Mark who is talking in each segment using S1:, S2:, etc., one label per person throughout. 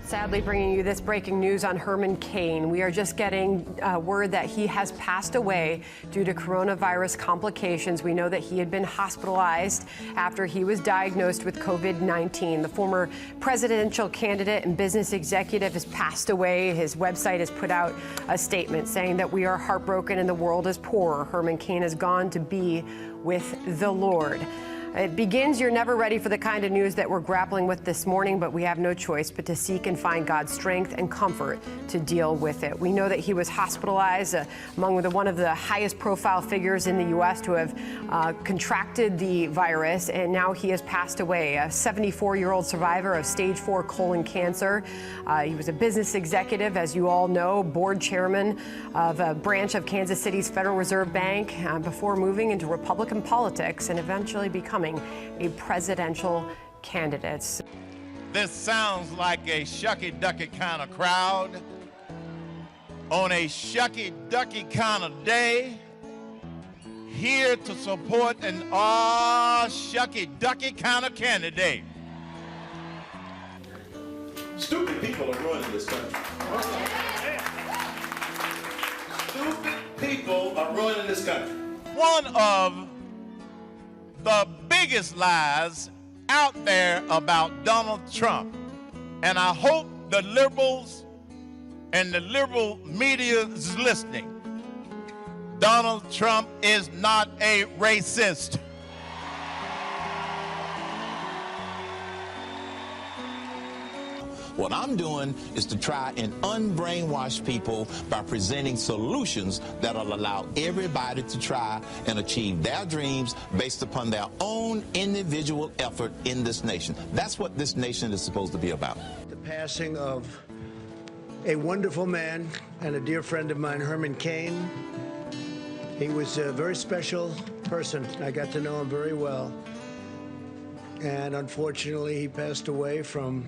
S1: Sadly, bringing you this breaking news on Herman Cain. We are just getting word that he has passed away due to coronavirus complications. We know that he had been hospitalized after he was diagnosed with COVID-19. The former presidential candidate and business executive has passed away. His website has put out a statement saying that we are heartbroken and the world is poor. Herman Cain has gone to be with the Lord. It begins, you're never ready for the kind of news that we're grappling with this morning, but we have no choice but to seek and find God's strength and comfort to deal with it. We know that he was hospitalized among one of the highest profile figures in the U.S. to have contracted the virus, and now he has passed away. A 74-year-old survivor of stage 4 colon cancer. He was a business executive, as you all know, board chairman of a branch of Kansas City's Federal Reserve Bank before moving into Republican politics and eventually becoming a presidential candidate.
S2: This sounds like a shucky-ducky kind of crowd on a shucky-ducky kind of day, here to support an shucky-ducky kind of candidate.
S3: Stupid people are running this country. Stupid people are running this country.
S2: One of the biggest lies out there about Donald Trump, and I hope the liberals and the liberal media is listening. Donald Trump is not a racist.
S4: What I'm doing is to try and unbrainwash people by presenting solutions that'll allow everybody to try and achieve their dreams based upon their own individual effort in this nation. That's what this nation is supposed to be about.
S5: The passing of a wonderful man and a dear friend of mine, Herman Cain. He was a very special person. I got to know him very well. And unfortunately, he passed away from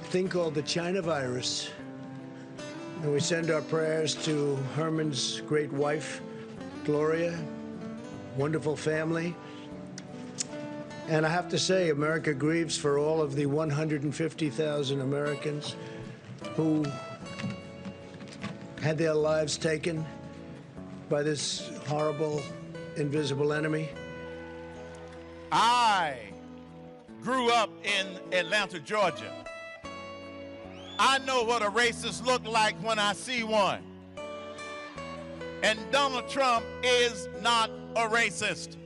S5: a thing called the China virus. And we send our prayers to Herman's great wife, Gloria, wonderful family. And I have to say, America grieves for all of the 150,000 Americans who had their lives taken by this horrible, invisible enemy.
S2: I grew up in Atlanta, Georgia. I know what a racist look like when I see one. And Donald Trump is not a racist.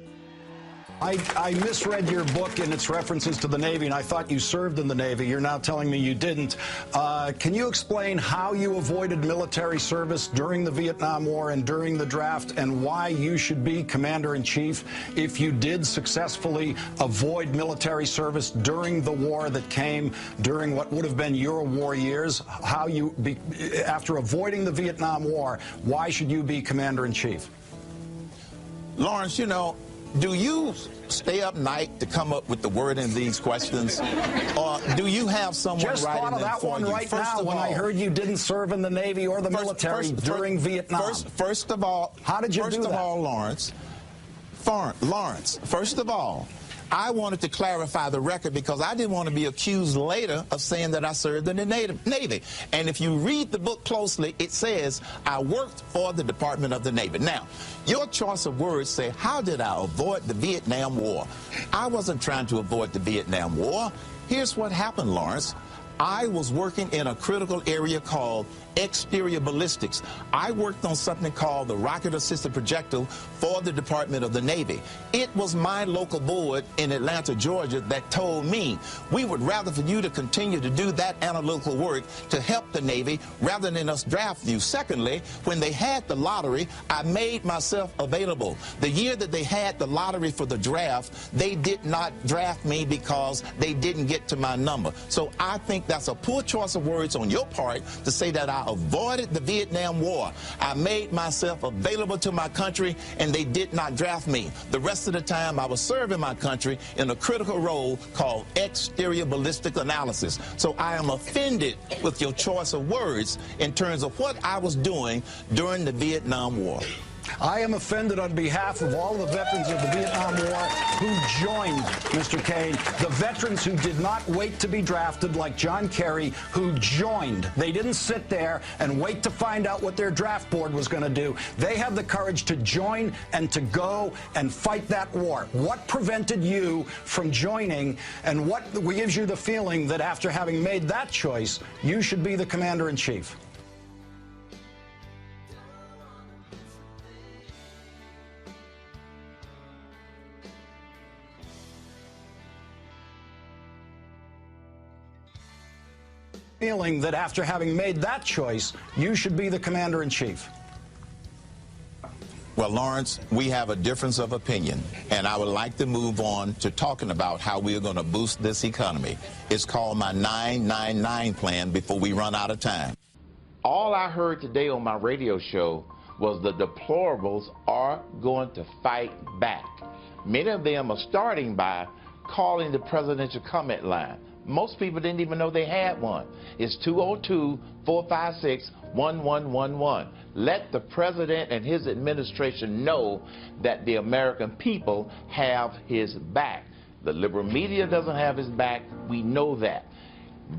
S6: I misread your book and its references to the Navy, and I thought you served in the Navy. You're now telling me you didn't. Can you explain how you avoided military service during the Vietnam War and during the draft, and why you should be commander-in-chief if you did successfully avoid military service during the war that came during what would have been your war years? How you, after avoiding the Vietnam War, why should you be commander-in-chief?
S4: Lawrence, you know, do you stay up night to come up with the wording of these questions? Or do you have someone
S6: just
S4: writing them for you?
S6: Just thought of that one right now when I heard you didn't serve in the Navy or the military during Vietnam.
S4: First of all,
S6: how did you do that?
S4: First of all, Lawrence, first of all, I wanted to clarify the record because I didn't want to be accused later of saying that I served in the Navy. And if you read the book closely, it says I worked for the Department of the Navy. Now, your choice of words say, how did I avoid the Vietnam War? I wasn't trying to avoid the Vietnam War. Here's what happened, Lawrence. I was working in a critical area called exterior ballistics. I worked on something called the rocket-assisted projectile for the Department of the Navy. It was my local board in Atlanta, Georgia, that told me we would rather for you to continue to do that analytical work to help the Navy rather than us draft you. Secondly, when they had the lottery, I made myself available. The year that they had the lottery for the draft, they did not draft me because they didn't get to my number. So I think that's a poor choice of words on your part to say that I avoided the Vietnam War. I made myself available to my country, and they did not draft me. The rest of the time, I was serving my country in a critical role called exterior ballistic analysis. So I am offended with your choice of words in terms of what I was doing during the Vietnam War.
S6: I am offended on behalf of all the veterans of the Vietnam War who joined, Mr. Cain, the veterans who did not wait to be drafted like John Kerry, who joined. They didn't sit there and wait to find out what their draft board was going to do. They have the courage to join and to go and fight that war. What prevented you from joining, and what gives you the feeling that after having made that choice, you should be the commander-in-chief? Feeling that after having made that choice, you should be the commander-in-chief?
S4: Well, Lawrence, we have a difference of opinion, and I would like to move on to talking about how we are going to boost this economy. It's called my 999 plan before we run out of time.
S7: All I heard today on my radio show was the deplorables are going to fight back. Many of them are starting by calling the presidential comment line. Most people didn't even know they had one. It's 202-456-1111. Let the president and his administration know that the American people have his back. The liberal media doesn't have his back. We know that.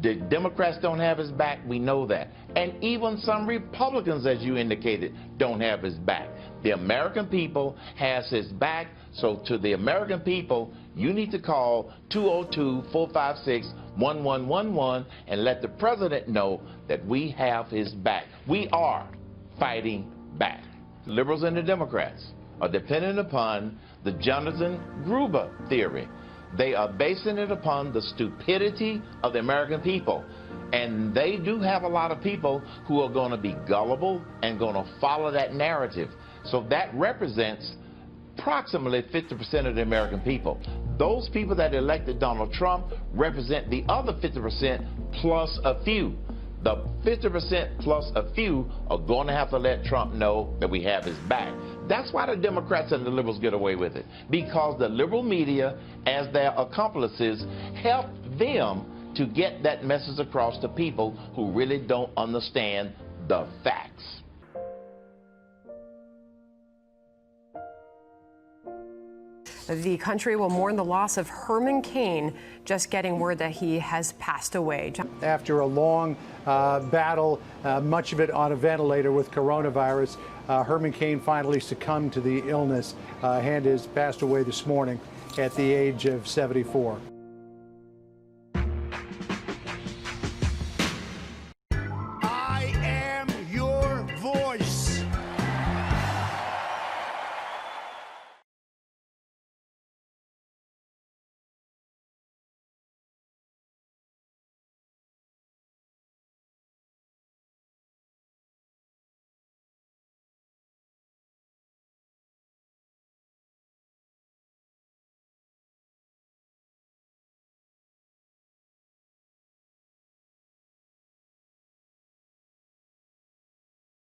S7: The Democrats don't have his back. We know that. And even some Republicans, as you indicated, don't have his back. The American people has his back. So to the American people, you need to call 202-456-1111 and let the president know that we have his back. We are fighting back. The liberals and the Democrats are dependent upon the Jonathan Gruber theory. They are basing it upon the stupidity of the American people. And they do have a lot of people who are going to be gullible and going to follow that narrative. So that represents approximately 50% of the American people. Those people that elected Donald Trump represent the other 50% plus a few. The 50% plus a few are going to have to let Trump know that we have his back. That's why the Democrats and the liberals get away with it, because the liberal media, as their accomplices, help them to get that message across to people who really don't understand the facts.
S1: The country will mourn the loss of Herman Cain, just getting word that he has passed away.
S8: After a long battle, much of it on a ventilator with coronavirus, Herman Cain finally succumbed to the illness and has passed away this morning at the age of 74.